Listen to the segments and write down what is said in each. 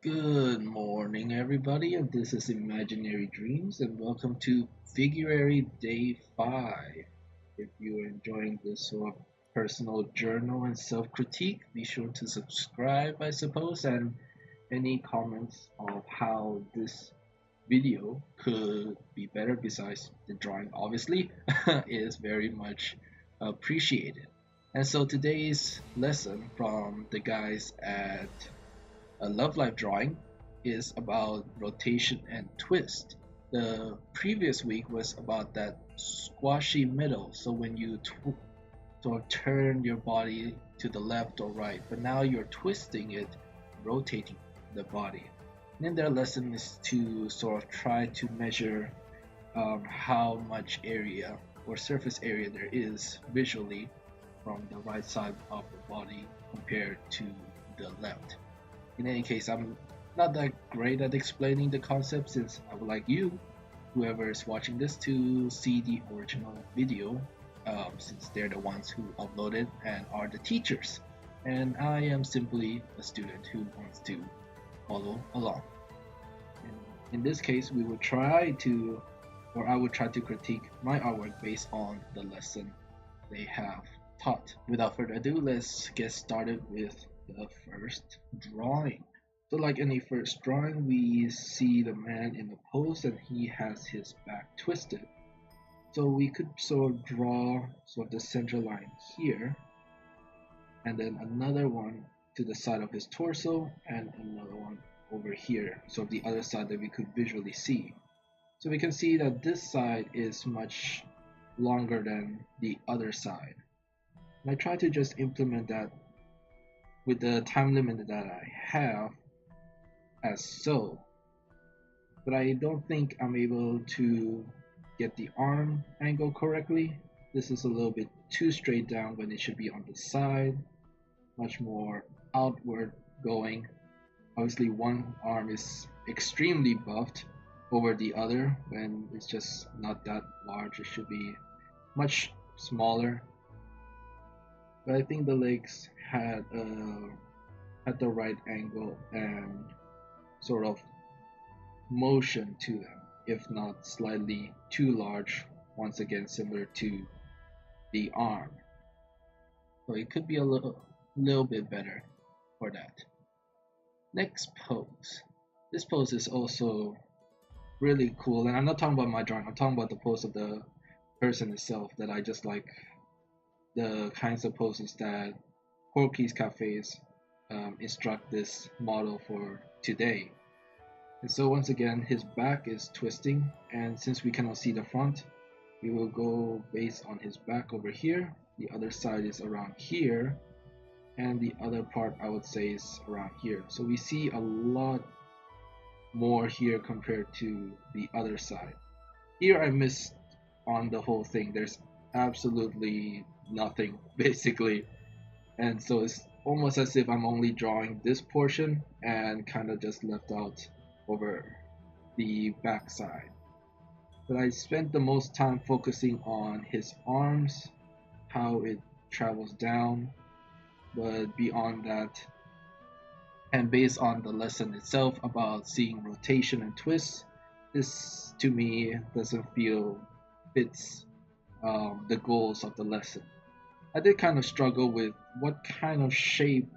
Good morning, everybody, and this is Imaginary Dreams, and welcome to Figuary Day 5. If you are enjoying this sort of personal journal and self critique, be sure to subscribe, I suppose, and any comments of how this video could be better, besides the drawing, obviously, is very much appreciated. And so today's lesson from the guys at a Love Life drawing is about rotation and twist. The previous week was about that squashy middle, so when you sort of turn your body to the left or right, but now you're twisting it, rotating the body. And then their lesson is to sort of try to measure how much area or surface area there is visually from the right side of the body compared to the left. In any case, I'm not that great at explaining the concept since I would like you, whoever is watching this, to see the original video since they're the ones who uploaded and are the teachers. And I am simply a student who wants to follow along. And in this case, we will try to, or I would try to critique my artwork based on the lesson they have taught. Without further ado, let's get started with the first drawing. So like any first drawing, we see the man in the pose and he has his back twisted. So we could sort of draw sort of the center line here, and then another one to the side of his torso, and another one over here, so the other side that we could visually see. So we can see that this side is much longer than the other side. And I try to just implement that with the time limit that I have as so. But I don't think I'm able to get the arm angle correctly. This is a little bit too straight down when it should be on the side, much more outward going. Obviously one arm is extremely buffed over the other when it's just not that large. It should be much smaller. But I think the legs had the right angle and sort of motion to them, if not slightly too large, once again similar to the arm. So it could be a little bit better for that. Next pose. This pose is also really cool, and I'm not talking about my drawing, I'm talking about the pose of the person itself that I just like the kinds of poses that CroquisCafes instruct this model for today. And so once again, his back is twisting, and since we cannot see the front, we will go based on his back over here. The other side is around here, and the other part I would say is around here. So we see a lot more here compared to the other side. Here I missed on the whole thing. There's absolutely nothing basically, and so it's almost as if I'm only drawing this portion and kind of just left out over the back side. But I spent the most time focusing on his arms, how it travels down, but beyond that, and based on the lesson itself about seeing rotation and twists, this to me doesn't feel fits the goals of the lesson. I did kind of struggle with what kind of shape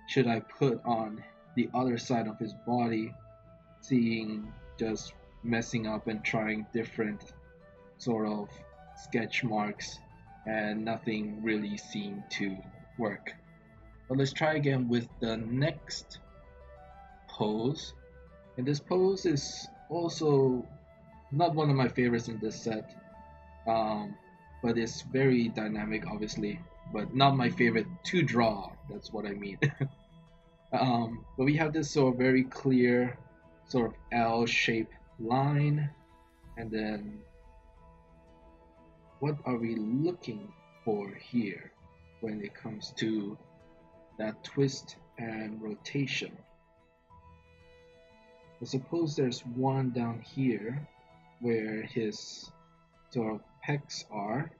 should I put on the other side of his body, seeing just messing up and trying different sort of sketch marks, and nothing really seemed to work. But let's try again with the next pose. And this pose is also not one of my favorites in this set, um, but it's very dynamic, obviously, but not my favorite to draw. That's what I mean. But we have this sort of very clear, sort of L-shaped line, and then what are we looking for here when it comes to that twist and rotation? I suppose there's one down here where his sort of pecs are,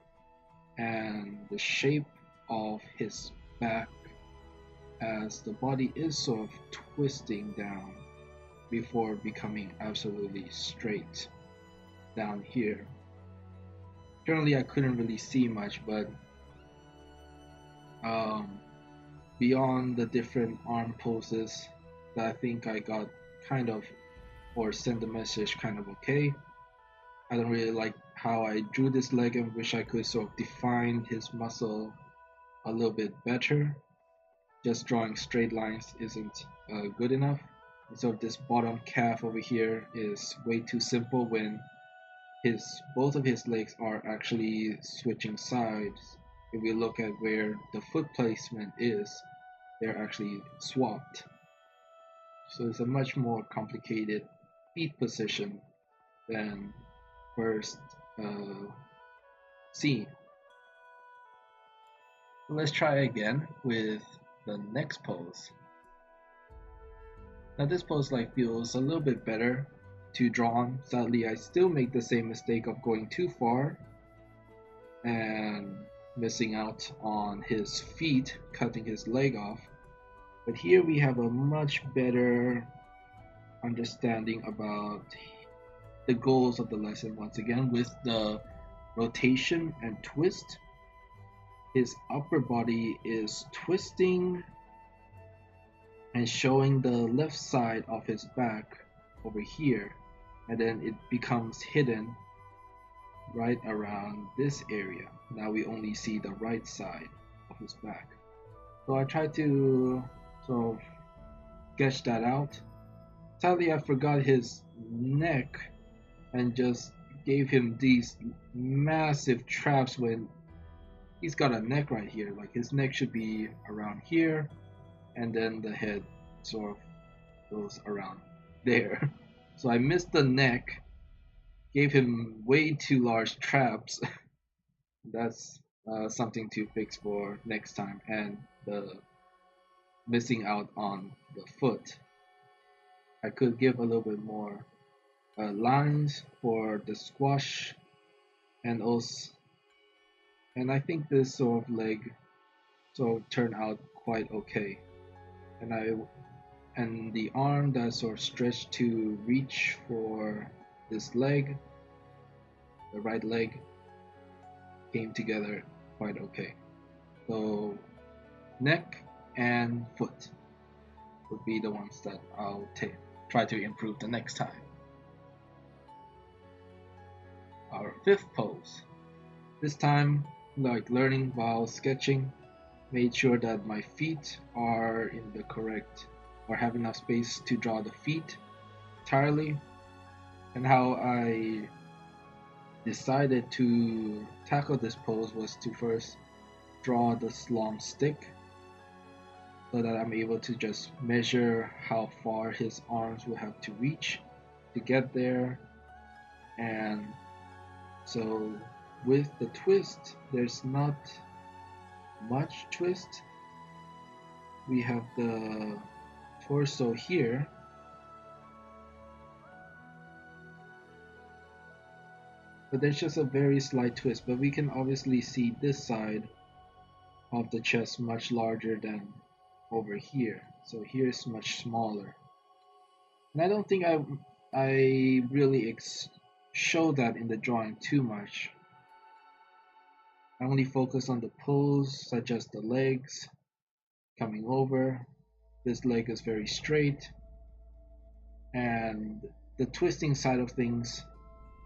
and the shape of his back as the body is sort of twisting down before becoming absolutely straight down here. Currently, I couldn't really see much, but um, beyond the different arm poses, that I think I got kind of, or sent the message kind of okay. I don't really like how I drew this leg and wish I could sort of define his muscle a little bit better. Just drawing straight lines isn't good enough. So this bottom calf over here is way too simple when both of his legs are actually switching sides. If we look at where the foot placement is, they're actually swapped. So it's a much more complicated feet position than first seen. Let's try again with the next pose. Now this pose feels a little bit better to draw on. Sadly, I still make the same mistake of going too far and missing out on his feet, cutting his leg off. But here we have a much better understanding about the goals of the lesson once again with the rotation and twist. His upper body is twisting and showing the left side of his back over here, and then it becomes hidden right around this area. Now we only see the right side of his back. So I tried to sort of sketch that out. Sadly, I forgot his neck and just gave him these massive traps when he's got a neck right here. Like his neck should be around here, and then the head sort of goes around there. So I missed the neck, gave him way too large traps. That's something to fix for next time. And the missing out on the foot. I could give a little bit more lines for the squash, and also, and I think this sort of leg sort of turned out quite okay. And the arm that sort of stretched to reach for this leg, the right leg, came together quite okay. So neck and foot would be the ones that I'll try to improve the next time. Our fifth pose. This time, like learning while sketching, made sure that my feet are in the correct, or have enough space to draw the feet entirely. And how I decided to tackle this pose was to first draw this long stick so that I'm able to just measure how far his arms will have to reach to get there. And so with the twist, there's not much twist. We have the torso here, but there's just a very slight twist. But we can obviously see this side of the chest much larger than over here. So here's much smaller. And I don't think I really show that in the drawing too much. I only focus on the pose, such as the legs coming over. This leg is very straight, and the twisting side of things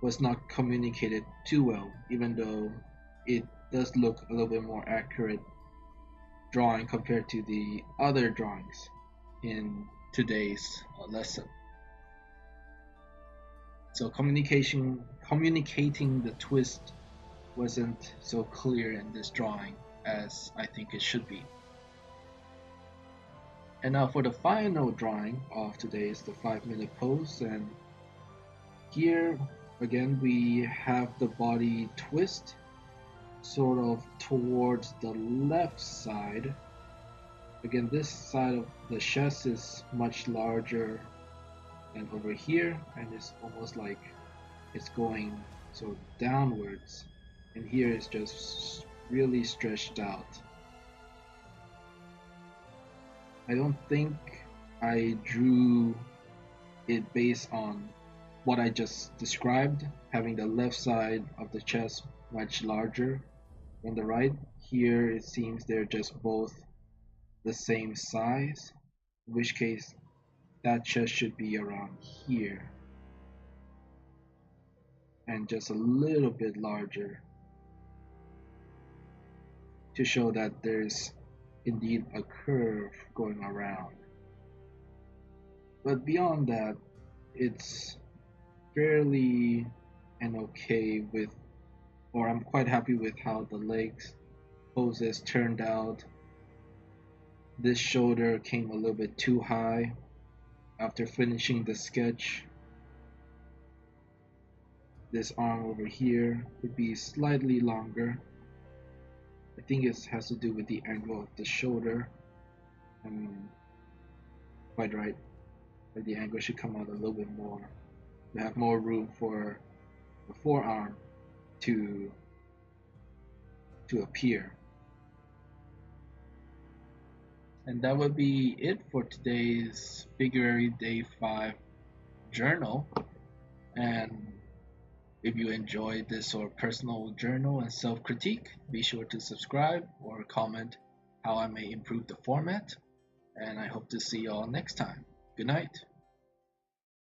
was not communicated too well, even though it does look a little bit more accurate drawing compared to the other drawings in today's lesson. So communicating the twist wasn't so clear in this drawing as I think it should be. And now for the final drawing of today is the 5-minute pose, and here again we have the body twist sort of towards the left side. Again, this side of the chest is much larger than over here, and it's almost like it's going so downwards, and here it's just really stretched out. I don't think I drew it based on what I just described, having the left side of the chest much larger than the right. Here it seems they're just both the same size, in which case that chest should be around here and just a little bit larger to show that there's indeed a curve going around. But beyond that, it's fairly and okay with, or I'm quite happy with how the legs poses turned out. This shoulder came a little bit too high. After finishing the sketch, this arm over here could be slightly longer. I think it has to do with the angle of the shoulder. I'm quite right. But the angle should come out a little bit more. To have more room for the forearm to appear. And that would be it for today's Figuary Day 5 journal. And if you enjoyed this sort of personal journal and self critique, be sure to subscribe or comment how I may improve the format. And I hope to see you all next time. Good night.